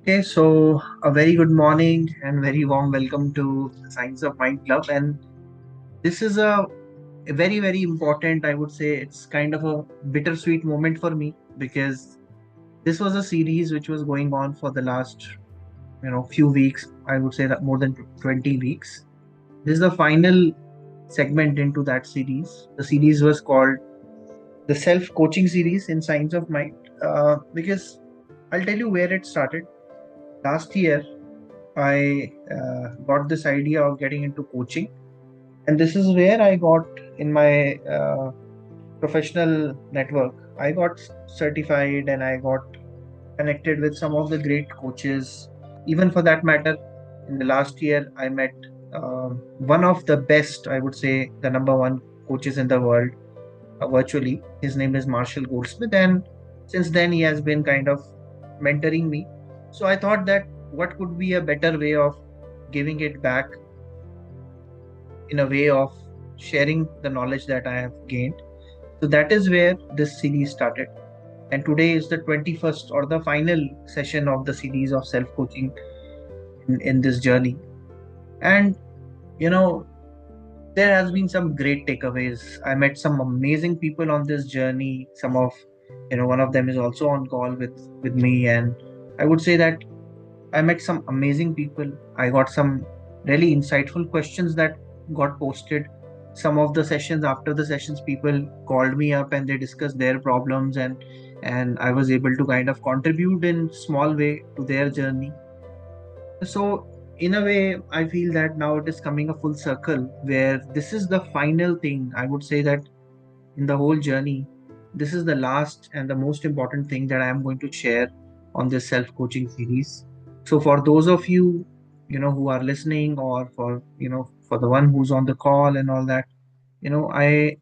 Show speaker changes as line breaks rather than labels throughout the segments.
Okay, so a very good morning and very warm welcome to the Science of Mind Club. And this is a very important, I would say, it's kind of a bittersweet moment for me because this was a series which was going on for the last, few weeks. I would say that more than 20 weeks. This is the final segment into that series. The series was called the Self Coaching Series in Science of Mind because I'll tell you where it started. Last year, I got this idea of getting into coaching, and this is where I got in my professional network. I got certified and I got connected with some of the great coaches. Even for that matter, in the last year, I met one of the best, I would say, the number one coaches in the world virtually. His name is Marshall Goldsmith, and since then, he has been kind of mentoring me. So I thought that what could be a better way of giving it back in a way of sharing the knowledge that I have gained. So that is where this series started. And today is the 21st or the final session of the series of self coaching in this journey. And, you know, there has been some great takeaways. I met some amazing people on this journey. Some of, one of them is also on call with me. And I would say that I met some amazing people. I got some really insightful questions that got posted. Some of the sessions, after the sessions, people called me up and they discussed their problems, and I was able to kind of contribute in small way to their journey. So in a way, I feel that now it is coming a full circle where this is the final thing. I would say that in the whole journey, this is the last and the most important thing that I am going to share on this self coaching series. So, for those of you, who are listening, or for the one who's on the call and all that, I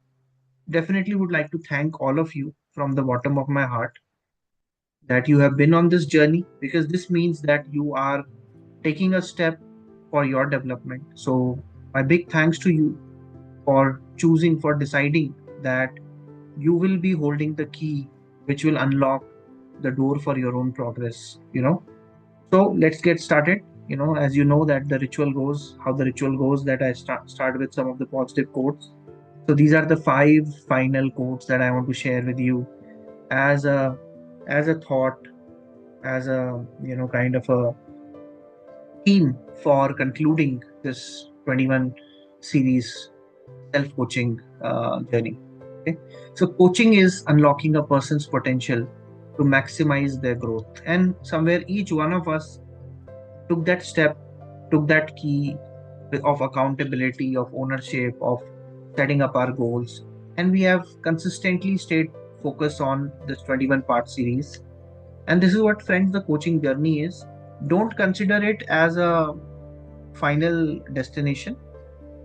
definitely would like to thank all of you from the bottom of my heart that you have been on this journey because this means that you are taking a step for your development. So, my big thanks to you for choosing, for deciding that you will be holding the key which will unlock the door for your own progress. So let's get started. As you know that the ritual goes, how the ritual goes, that I start with some of the positive quotes. So these are the five final quotes that I want to share with you as a thought, as a kind of a theme for concluding this 21 series self coaching journey. Okay, so coaching is unlocking a person's potential to maximize their growth, and somewhere each one of us took that step, took that key of accountability, of ownership, of setting up our goals. And we have consistently stayed focused on this 21 part series. And this is what, friends, the coaching journey is. Don't consider it as a final destination,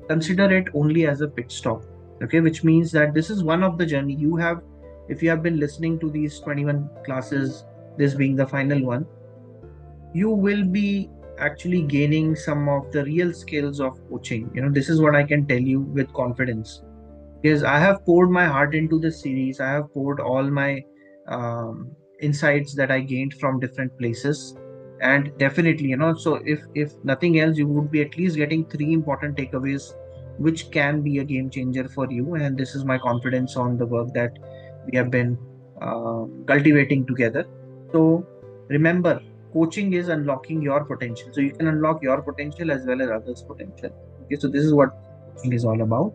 consider it only as a pit stop. Okay, which means that this is one of the journey you have. If you have been listening to these 21 classes, this being the final one, you will be actually gaining some of the real skills of coaching. This is what I can tell you with confidence because I have poured my heart into this series. I have poured all my um, insights that I gained from different places, and definitely, so if nothing else, you would be at least getting three important takeaways which can be a game changer for you. And this is my confidence on the work that we have been cultivating together. So remember, coaching is unlocking your potential. So you can unlock your potential as well as others' potential. Okay, so this is what coaching is all about.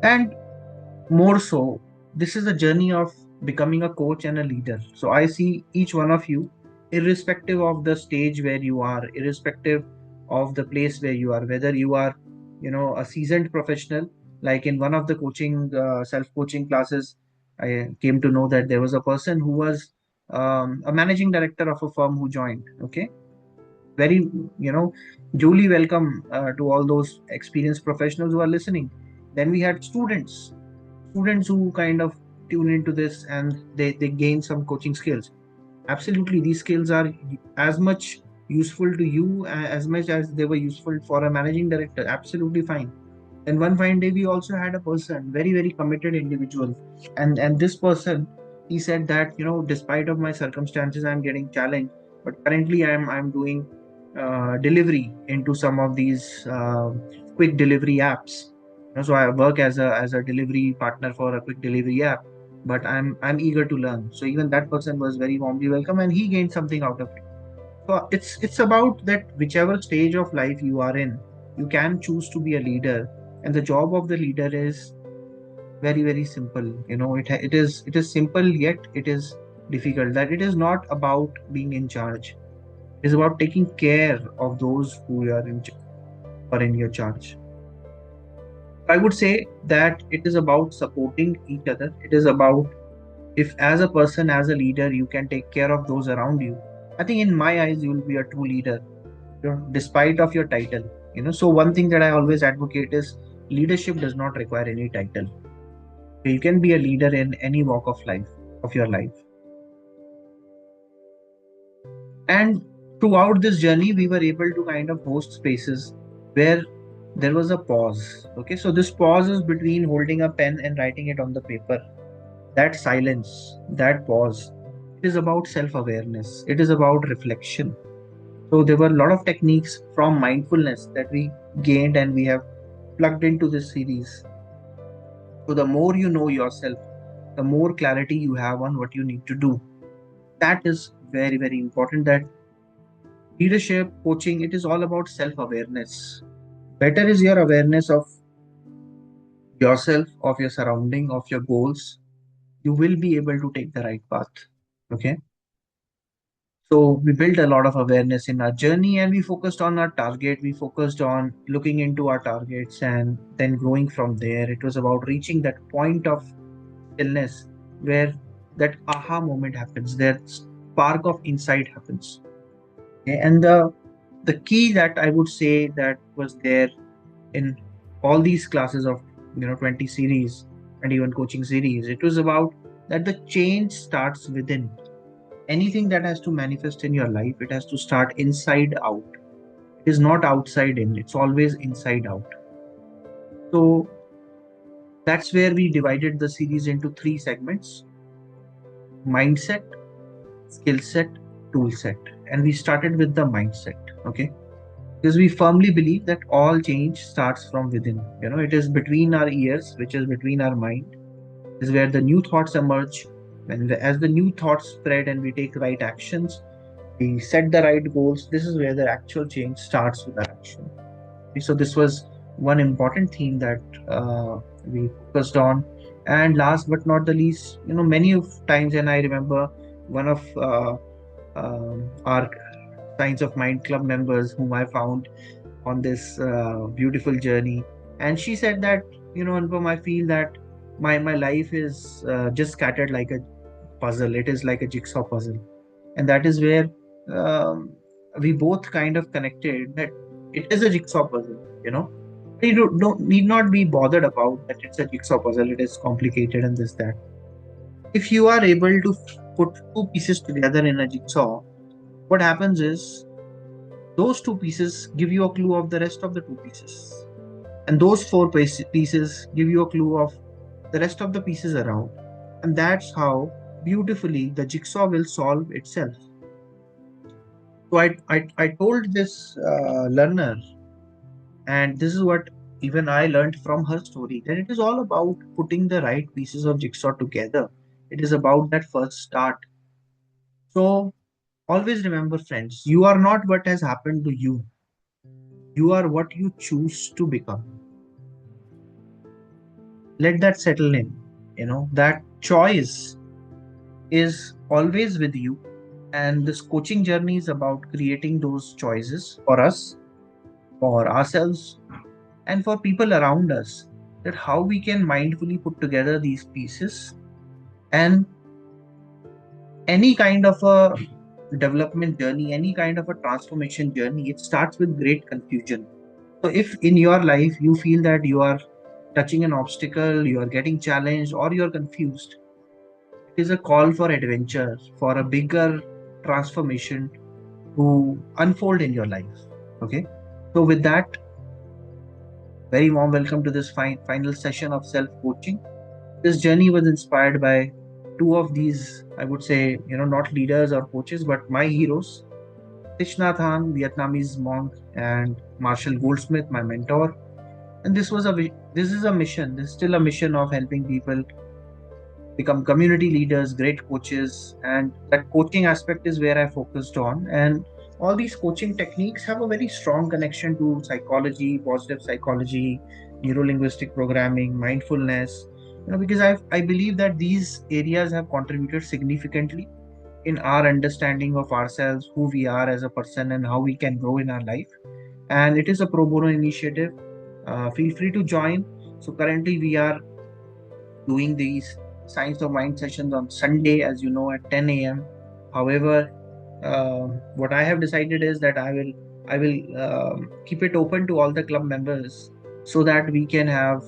And more so, this is a journey of becoming a coach and a leader. So I see each one of you, irrespective of the stage where you are, irrespective of the place where you are, whether you are, a seasoned professional. Like in one of the coaching self-coaching classes, I came to know that there was a person who was a managing director of a firm who joined. Okay, very, duly welcome to all those experienced professionals who are listening. Then we had students who kind of tune into this and they gain some coaching skills. Absolutely, these skills are as much useful to you as much as they were useful for a managing director. Absolutely fine. And one fine day we also had a person, very committed individual, and this person, he said that, despite of my circumstances, I'm getting challenged, but currently I'm doing delivery into some of these quick delivery apps. So I work as a delivery partner for a quick delivery app, but I'm eager to learn. So even that person was very warmly welcome, and he gained something out of it. So it's about that whichever stage of life you are in, you can choose to be a leader, and the job of the leader is very simple. It is simple, yet it is difficult. That it is not about being in charge. It is about taking care of those who are in your charge. I would say that it is about supporting each other. It is about, if as a person, as a leader, you can take care of those around you, I think in my eyes you will be a true leader, despite of your title. So one thing that I always advocate is leadership does not require any title. You can be a leader in any walk of life, of your life. And throughout this journey, we were able to kind of host spaces where there was a pause. Okay, so this pause is between holding a pen and writing it on the paper. That silence, that pause, it is about self-awareness. It is about reflection. So there were a lot of techniques from mindfulness that we gained and we have plugged into this series. So the more you know yourself, the more clarity you have on what you need to do. That is very important. That leadership coaching, it is all about self-awareness. Better is your awareness of yourself, of your surrounding, of your goals. You will be able to take the right path. Okay. So we built a lot of awareness in our journey, and we focused on our target. We focused on looking into our targets and then growing from there. It was about reaching that point of stillness where that aha moment happens, that spark of insight happens. Okay? And the key that I would say that was there in all these classes of 20 series and even coaching series, it was about that the change starts within. Anything that has to manifest in your life, it has to start inside out. It is not outside in, it's always inside out. So that's where we divided the series into three segments: mindset, skill set, tool set. And we started with the mindset. Okay, because we firmly believe that all change starts from within. It is between our ears, which is between our mind, is where the new thoughts emerge. And as the new thoughts spread and we take right actions, we set the right goals, this is where the actual change starts with our action. So this was one important theme that we focused on. And last but not the least, many of times, and I remember one of our Science of Mind Club members whom I found on this beautiful journey. And she said that, Anupam, I feel that my life is just scattered like a puzzle. It is like a jigsaw puzzle. And that is where um, we both kind of connected that it is a jigsaw puzzle, You don't need not be bothered about that it's a jigsaw puzzle, it is complicated and this, that. If you are able to put two pieces together in a jigsaw, what happens is those two pieces give you a clue of the rest of the two pieces. And those pieces give you a clue of the rest of the pieces around. And that's how beautifully the jigsaw will solve itself. So I told this learner, and this is what even I learned from her story, that it is all about putting the right pieces of jigsaw together. It is about that first start. So always remember, friends, you are not what has happened to you. You are what you choose to become. Let that settle in. That choice is always with you. And this coaching journey is about creating those choices for us, for ourselves, and for people around us. That how we can mindfully put together these pieces. And any kind of a development journey, any kind of a transformation journey, it starts with great confusion. So if in your life you feel that you are touching an obstacle, you are getting challenged, or you are confused, it is a call for adventure, for a bigger transformation to unfold in your life. Okay. So with that, very warm welcome to this final session of self coaching. This journey was inspired by two of these, I would say, not leaders or coaches, but my heroes. Thich Nhat Hanh, Vietnamese monk, and Marshall Goldsmith, my mentor. And this is a mission. This is still a mission of helping people become community leaders, great coaches, and that coaching aspect is where I focused on. And all these coaching techniques have a very strong connection to psychology, positive psychology, neuro-linguistic programming, mindfulness. Because I believe that these areas have contributed significantly in our understanding of ourselves, who we are as a person, and how we can grow in our life. And it is a pro bono initiative. Feel free to join. So currently we are doing these science of mind sessions on Sunday, as you know, at 10 a.m. However, what I have decided is that I will keep it open to all the club members so that we can have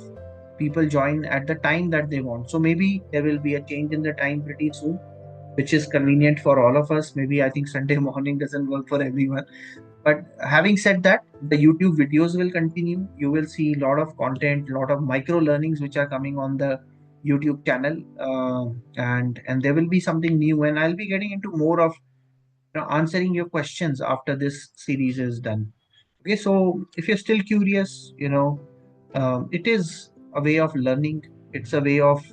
people join at the time that they want. So maybe there will be a change in the time pretty soon, which is convenient for all of us. Maybe I think Sunday morning doesn't work for everyone. But having said that, the YouTube videos will continue. You will see a lot of content, a lot of micro learnings which are coming on the YouTube channel, and there will be something new. And I'll be getting into more of answering your questions after this series is done. Okay, so if you're still curious, it is a way of learning. It's a way of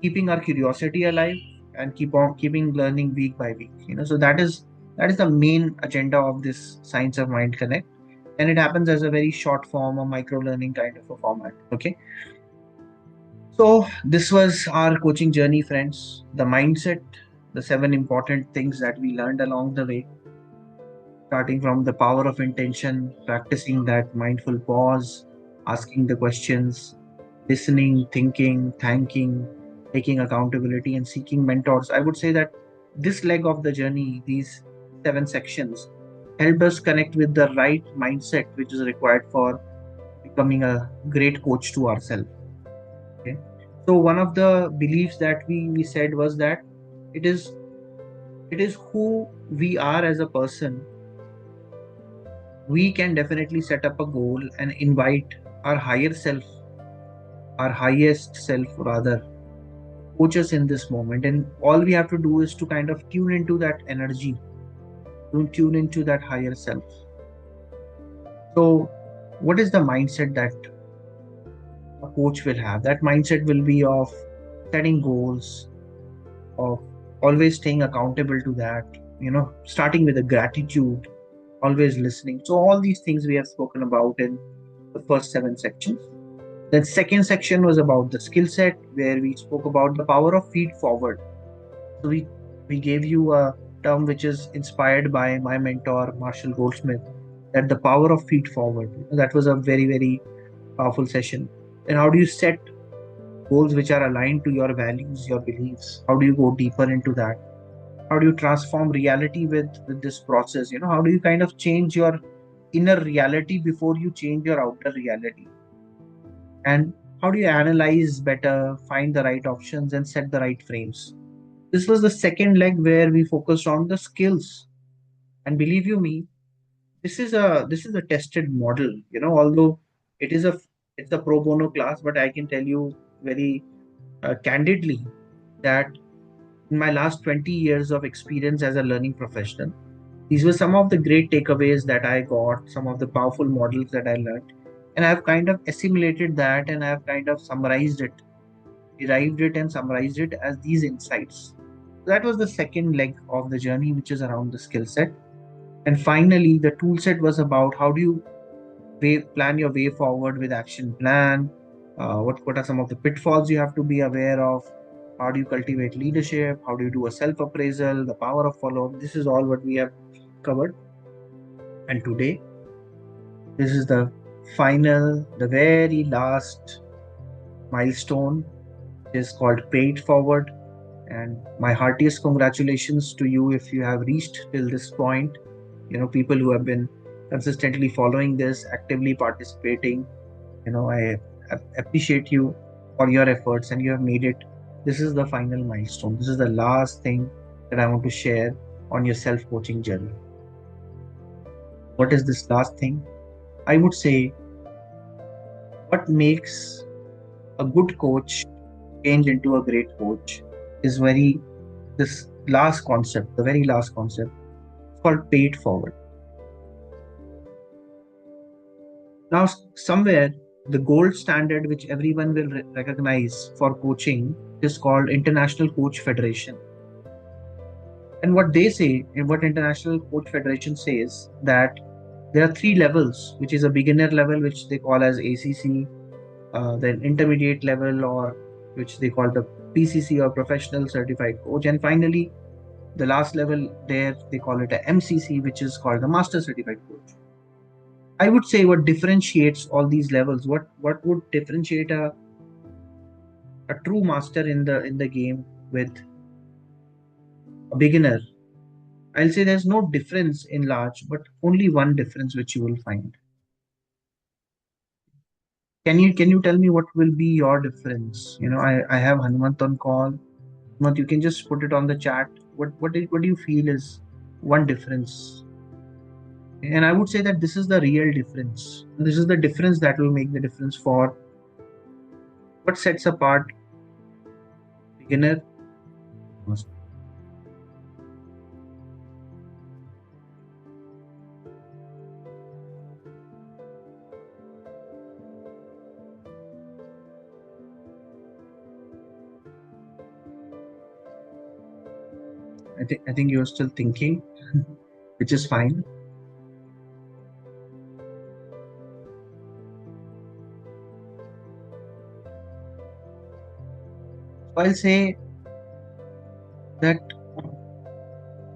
keeping our curiosity alive and keeping learning week by week. So that is the main agenda of this Science of Mind Connect, and it happens as a very short form, a micro learning kind of a format. Okay, so this was our coaching journey, friends. The mindset, the 7 important things that we learned along the way, starting from the power of intention, practicing that mindful pause, asking the questions, listening, thinking, thanking, taking accountability, and seeking mentors. I would say that this leg of the journey, these 7 sections, helped us connect with the right mindset which is required for becoming a great coach to ourselves. Okay. So one of the beliefs that we said was that it is it is who we are as a person. We can definitely set up a goal and invite our higher self, our highest self rather, coach us in this moment. And all we have to do is to kind of tune into that energy, to tune into that higher self. So, what is the mindset that a coach will have? That mindset will be of setting goals, of always staying accountable to that, starting with a gratitude, always listening. So, all these things we have spoken about in the first 7 sections. The second section was about the skill set, where we spoke about the power of feed forward. So we gave you a term which is inspired by my mentor Marshall Goldsmith, that the power of feed forward. That was a very very powerful session. And how do you set goals which are aligned to your values, your beliefs? How do you go deeper into that? How do you transform reality with this process? How do you kind of change your inner reality before you change your outer reality? And how do you analyze better, find the right options, and set the right frames? This was the second leg where we focused on the skills. And believe you me, this is a tested model. Although it is a pro bono class, but I can tell you very candidly that in my last 20 years of experience as a learning professional, these were some of the great takeaways that I got, some of the powerful models that I learned, and I've kind of assimilated that, and I've kind of summarized it, derived it, and summarized it as these insights. That was the second leg of the journey, which is around the skill set. And finally, the tool set was about how do you plan your way forward with action plan. What are some of the pitfalls you have to be aware of? How do you cultivate leadership? How do you do a self appraisal? The power of follow up. This is all what we have covered. And today, this is the the very last milestone, which is called Pay It Forward. And my heartiest congratulations to you if you have reached till this point. People who have been consistently following this, actively participating, I appreciate you for your efforts, and you have made it. This is the final milestone. This is the last thing that I want to share on your self coaching journey. What is this last thing? I would say what makes a good coach change into a great coach is this last concept, the very last concept, called paid forward. Now, somewhere the gold standard which everyone will recognize for coaching is called International Coach Federation. And what they say, and what International Coach Federation says, that there are three levels, which is a beginner level, which they call as ACC, then intermediate level, or which they call the PCC or Professional Certified Coach, and finally the last level there they call it a MCC, which is called the Master Certified Coach. I would say what differentiates all these levels, what would differentiate a true master in the game with a beginner. I'll say there's no difference in large, but only one difference which you will find. Can you tell me what will be your difference? I have Hanumant on call. Hanumant, you can just put it on the chat. What do you feel is one difference? And I would say that this is the real difference. This is the difference that will make the difference for what sets apart beginner. I think you're still thinking, which is fine. So I'll say that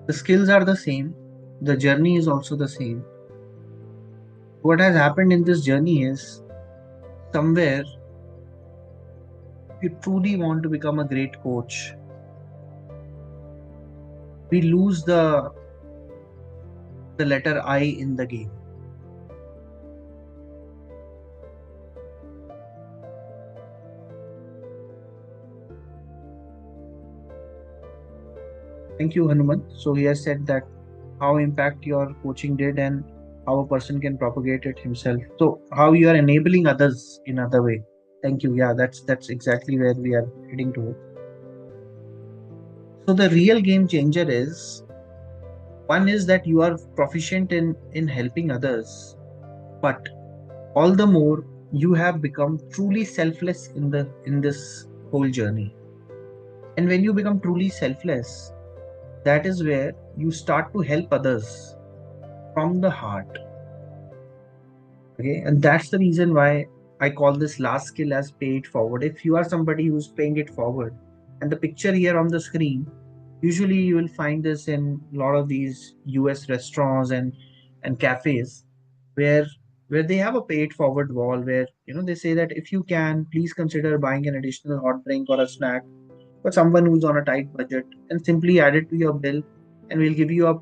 the skills are the same, the journey is also the same. What has happened in this journey is somewhere you truly want to become a great coach, we lose the letter I in the game. Thank you, Hanuman. So he has said that how impact your coaching did and how a person can propagate it himself. So how you are enabling others in other way. Thank you. Yeah, that's exactly where we are heading towards. So the real game changer is one is that you are proficient in helping others, but all the more you have become truly selfless in this whole journey. And when you become truly selfless, that is where you start to help others from the heart. Okay, and that's the reason why I call this last skill as pay it forward. If you are somebody who's paying it forward, and the picture here on the screen, usually you will find this in a lot of these US restaurants and cafes where they have a pay it forward wall where they say that if you can, please consider buying an additional hot drink or a snack for someone who's on a tight budget and simply add it to your bill, and we'll give you a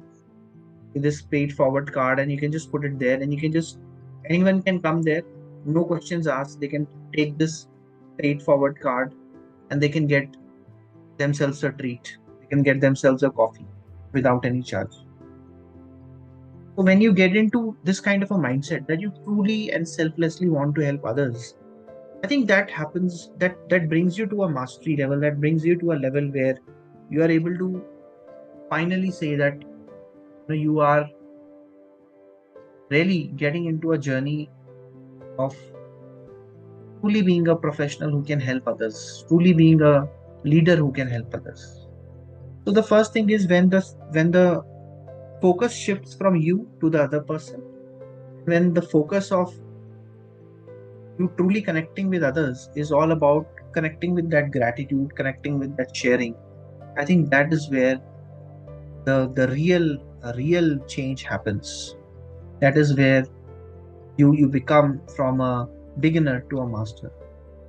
this paid forward card, and you can just put it there, and you can just anyone can come there, no questions asked. They can take this paid forward card and they can get themselves a treat. They can get themselves a coffee without any charge. So when you get into this kind of a mindset that you truly and selflessly want to help others, I think that happens, that brings you to a mastery level, that brings you to a level where you are able to finally say that you are really getting into a journey of truly being a professional who can help others, truly being a leader who can help others. So the first thing is when the focus shifts from you to the other person, when the focus of you truly connecting with others is all about connecting with that gratitude, connecting with that sharing. I think that is where the real change happens. That is where you become from a beginner to a master.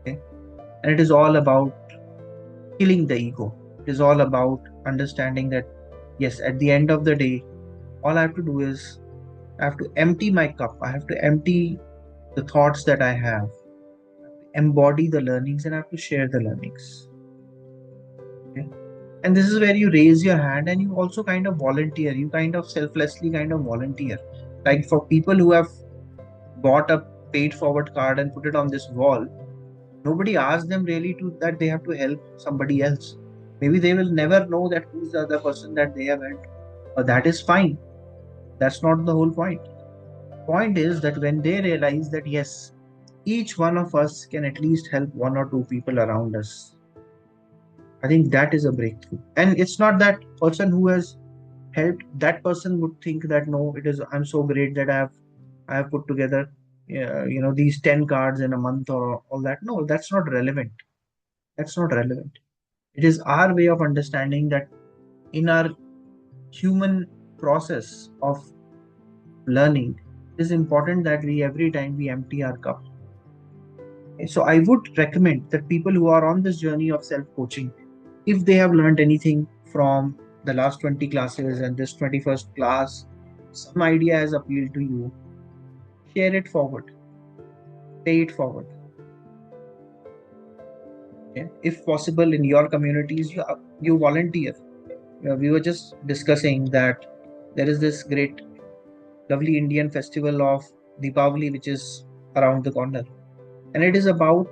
Okay, and it is all about killing the ego. It is all about understanding that, yes, at the end of the day, all I have to do is I have to empty my cup. I have to empty the thoughts that I have, embody the learnings, and I have to share the learnings. Okay? And this is where you raise your hand and you also kind of volunteer. You kind of selflessly kind of volunteer. Like for people who have bought a paid forward card and put it on this wall, nobody asks them really to that they have to help somebody else. Maybe they will never know that who's the other person that they have helped. That is fine. That's not the whole point. Point is that when they realize that yes, each one of us can at least help one or two people around us, I think that is a breakthrough. And it's not that person who has helped, that person would think that no, it is, I'm so great that I have put together these 10 cards in a month or all that. No, that's not relevant. That's not relevant. It is our way of understanding that in our human process of learning, it is important that we every time we empty our cup. So I would recommend that people who are on this journey of self coaching, if they have learned anything from the last 20 classes and this 21st class, some idea has appealed to you, share it forward, pay it forward. Okay? If possible, in your communities, you volunteer. We were just discussing that there is this great, lovely Indian festival of Deepavali, which is around the corner. And it is about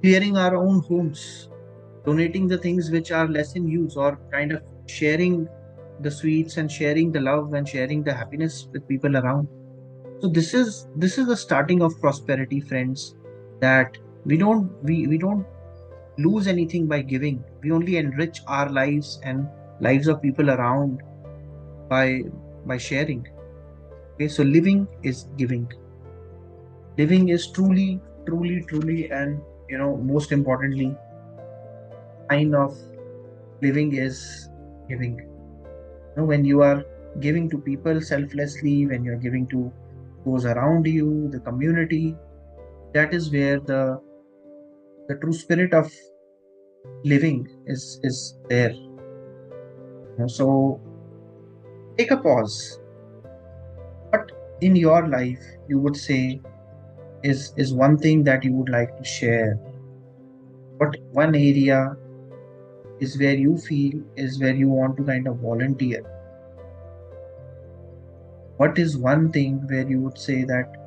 clearing our own homes, donating the things which are less in use, or kind of sharing the sweets and sharing the love and sharing the happiness with people around. So this is the starting of prosperity, friends, that we don't lose anything by giving. We only enrich our lives and lives of people around by sharing. Okay, so living is giving. Living is truly, truly, truly, and most importantly, sign of living is giving. When you are giving to people selflessly, when you're giving to those around you, the community, that is where the true spirit of living is there. So take a pause. What in your life you would say is one thing that you would like to share? What one area is where you feel is where you want to kind of volunteer? What is one thing where you would say that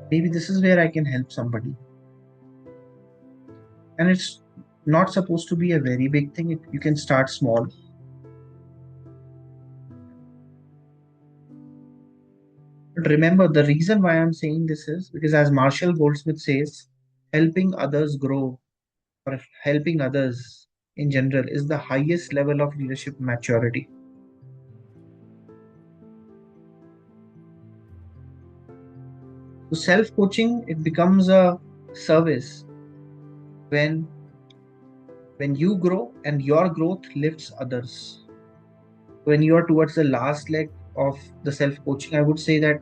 maybe this is where I can help somebody? And it's not supposed to be a very big thing. You can start small. But remember, the reason why I'm saying this is because, as Marshall Goldsmith says, helping others grow, or helping others in general, is the highest level of leadership maturity. So self-coaching, it becomes a service when you grow and your growth lifts others. When you are towards the last leg of the self-coaching, I would say that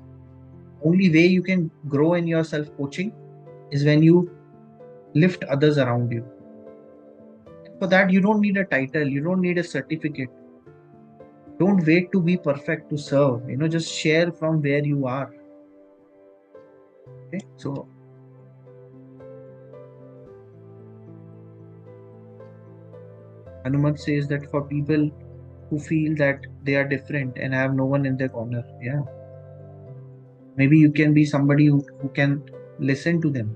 only way you can grow in your self-coaching is when you lift others around you. And for that, you don't need a title, you don't need a certificate. Don't wait to be perfect to serve. Just share from where you are. Okay. So Hanuman says that for people who feel that they are different and have no one in their corner, yeah, maybe you can be somebody who can listen to them.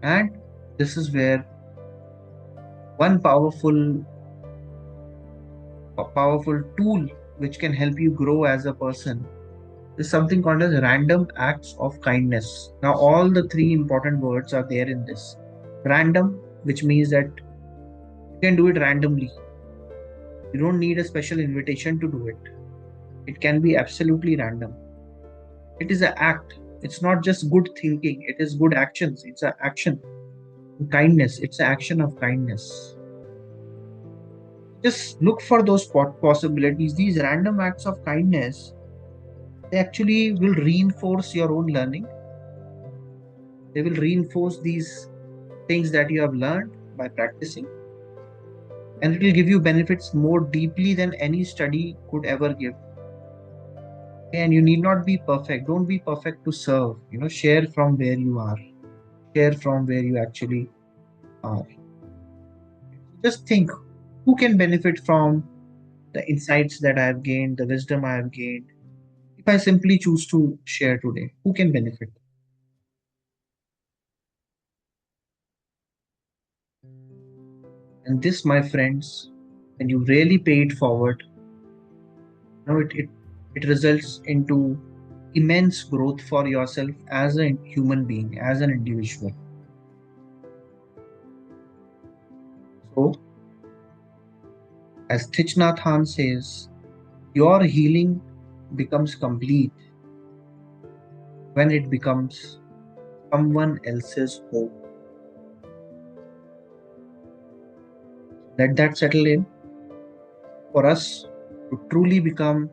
And this is where one powerful tool which can help you grow as a person is something called as random acts of kindness. Now, all the three important words are there in this. Random, which means that you can do it randomly. You don't need a special invitation to do it. It can be absolutely random. It is an act. It's not just good thinking, it is good actions. It's an action. Kindness, it's an action of kindness. Just look for those possibilities. These random acts of kindness, they actually will reinforce your own learning. They will reinforce these things that you have learned by practicing, and it will give you benefits more deeply than any study could ever give. And you need not be perfect. Don't be perfect to serve. Share from where you are. Share from where you actually are. Just think, who can benefit from the insights that I have gained, the wisdom I have gained? If I simply choose to share today, who can benefit? And this, my friends, when you really pay it forward, it results into immense growth for yourself as a human being, as an individual. So, as Thich Nhat Hanh says, your healing becomes complete when it becomes someone else's hope. Let that settle in for us to truly become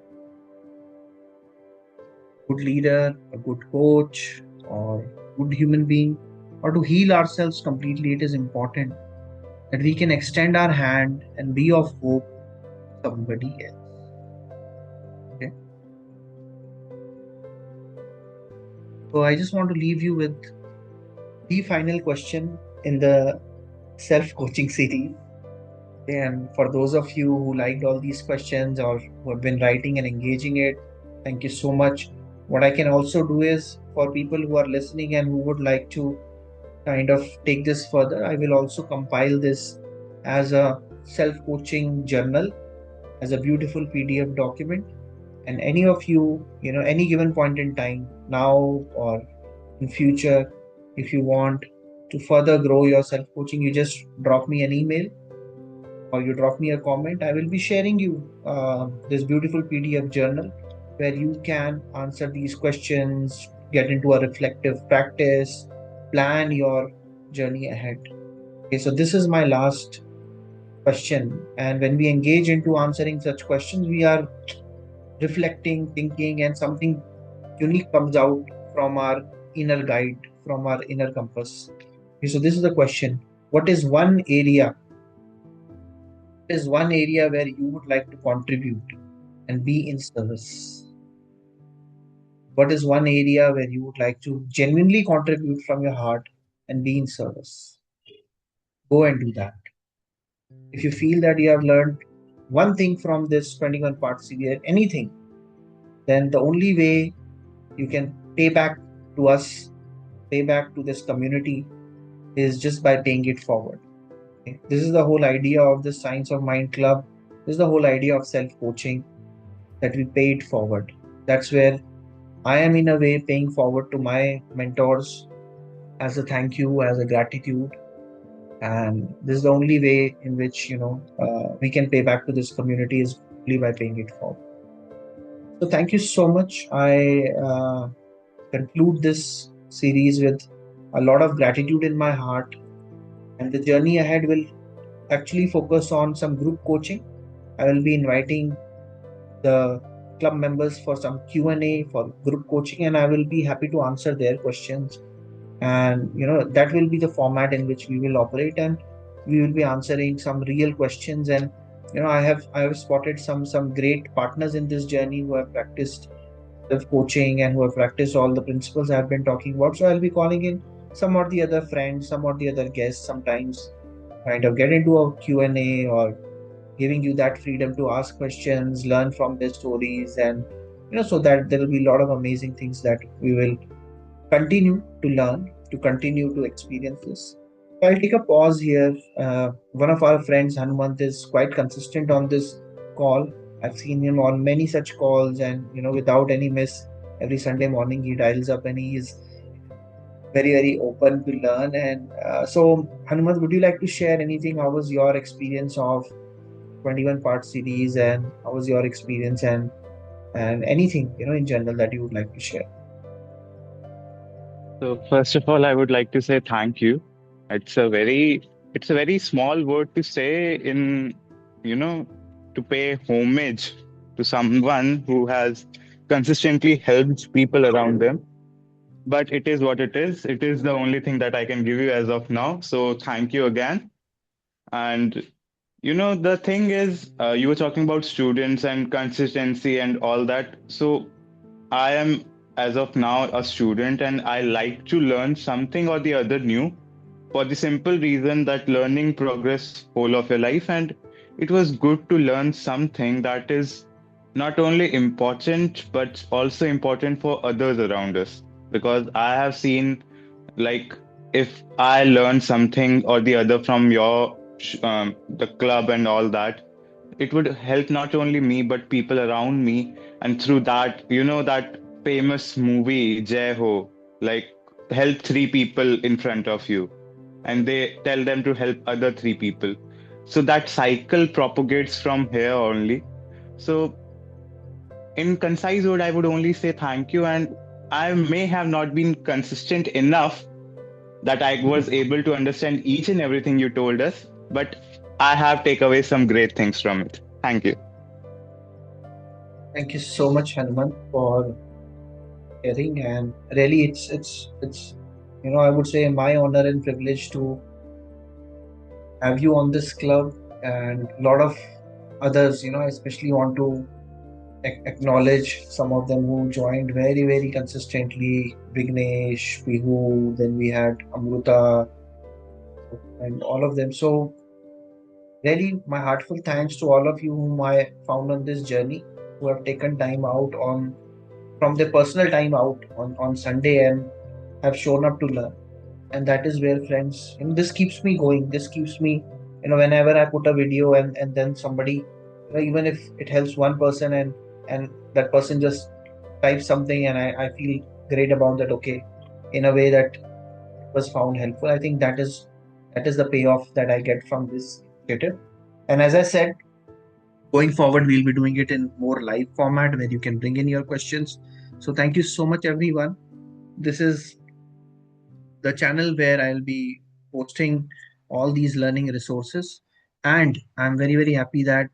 a good leader, a good coach, or good human being, or to heal ourselves completely. It is important that we can extend our hand and be of hope to somebody else. Okay. So I just want to leave you with the final question in the self-coaching series. And for those of you who liked all these questions or who have been writing and engaging it, thank you so much. What I can also do is for people who are listening and who would like to kind of take this further, I will also compile this as a self-coaching journal, as a beautiful PDF document. And any of you, any given point in time, now or in future, if you want to further grow your self-coaching, you just drop me an email or you drop me a comment. I will be sharing you this beautiful PDF journal where you can answer these questions, get into a reflective practice, plan your journey ahead. Okay, so this is my last question. And when we engage into answering such questions, we are reflecting, thinking, and something unique comes out from our inner guide, from our inner compass. Okay, so this is the question. What is one area where you would like to contribute and be in service? What is one area where you would like to genuinely contribute from your heart and be in service? Go and do that. If you feel that you have learned one thing from this 21 part series, anything, then the only way you can pay back to us, pay back to this community is just by paying it forward. Okay? This is the whole idea of the Science of Mind Club. This is the whole idea of self coaching, that we pay it forward. That's where I am in a way paying forward to my mentors as a thank you, as a gratitude. And this is the only way in which, we can pay back to this community is only by paying it forward. So thank you so much. I conclude this series with a lot of gratitude in my heart. And the journey ahead will actually focus on some group coaching. I will be inviting the club members for some Q&A for group coaching, and I will be happy to answer their questions. And that will be the format in which we will operate, and we will be answering some real questions. And I have spotted some great partners in this journey who have practiced self coaching and who have practiced all the principles I have been talking about. So I'll be calling in some or the other friends, some or the other guests sometimes, kind of get into a Q&A, or giving you that freedom to ask questions, learn from their stories, and so that there will be a lot of amazing things that we will continue to learn, to continue to experience this. So I'll take a pause here. One of our friends, Hanumant, is quite consistent on this call. I've seen him on many such calls, and without any miss, every Sunday morning he dials up and he is very, very open to learn. And so, Hanumant, would you like to share anything? How was your experience of 21 part series, and how was your experience, and anything in general that you would like to share?
So first of all, I would like to say thank you. It's a very it's a very small word to say in, you know, to pay homage to someone who has consistently helped people around them. But it is what it is. It is the only thing that I can give you as of now. So thank you again. And the thing is, you were talking about students and consistency and all that. So I am, as of now, a student and I like to learn something or the other new for the simple reason that learning progress whole of your life. And it was good to learn something that is not only important, but also important for others around us. Because I have seen, like, if I learn something or the other from your the club and all that, it would help not only me but people around me. And through that, that famous movie Jai Ho, like help three people in front of you, and they tell them to help other three people. So that cycle propagates from here only. So in concise word, I would only say thank you. And I may have not been consistent enough that I was able to understand each and everything you told us, but I have take away some great things from it. Thank you.
Thank you so much, Hanuman, for sharing. And really, it's I would say my honor and privilege to have you on this club, and a lot of others. I especially want to acknowledge some of them who joined very, very consistently. Vignesh, Pihu, then we had Amruta, and all of them. So, really, my heartfelt thanks to all of you whom I found on this journey, who have taken time out on from their personal time out on Sunday and have shown up to learn. And that is where, friends, this keeps me going. This keeps me, whenever I put a video and then somebody, even if it helps one person and that person just type something and I feel great about that. Okay, in a way that was found helpful. I think that is the payoff that I get from this initiative. And as I said, going forward, we'll be doing it in more live format where you can bring in your questions. So thank you so much, everyone. This is the channel where I'll be posting all these learning resources. And I'm very, very happy that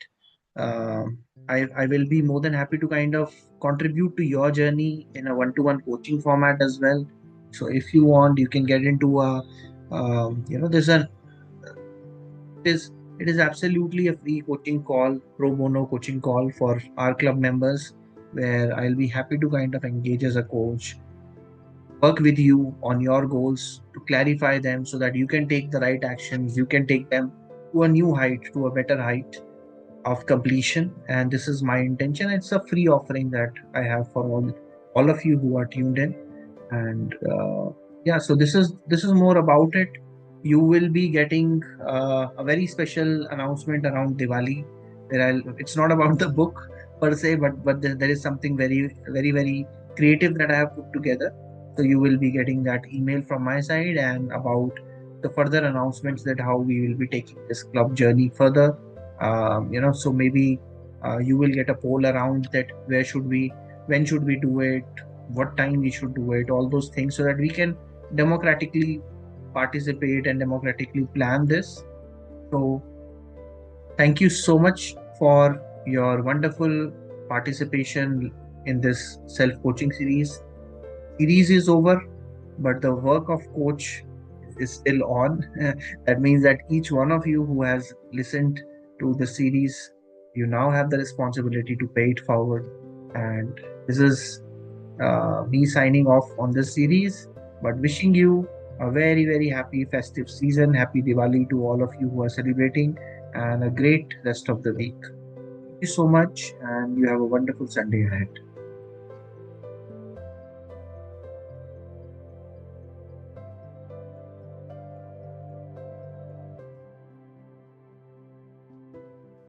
uh, I will be more than happy to kind of contribute to your journey in a one-to-one coaching format as well. So if you want, you can get into there's an it is it is absolutely a free coaching call, pro bono coaching call for our club members, where I'll be happy to kind of engage as a coach, work with you on your goals to clarify them so that you can take the right actions, you can take them to a new height, to a better height of completion. And this is my intention. It's a free offering that I have for all of you who are tuned in. And yeah, so this is more about it. You will be getting a very special announcement around Diwali, where it's not about the book per se, but there is something very, very, very creative that I have put together. So you will be getting that email from my side and about the further announcements, that how we will be taking this club journey further. So maybe you will get a poll around that, when should we do it, what time we should do it, all those things, so that we can democratically participate and democratically plan this. So, thank you so much for your wonderful participation in this self coaching series. Series is over, but the work of coach is still on. That means that each one of you who has listened to the series, you now have the responsibility to pay it forward. And this is me signing off on this series, but wishing you a very, very happy festive season. Happy Diwali to all of you who are celebrating, and a great rest of the week. Thank you so much, and you have a wonderful Sunday ahead.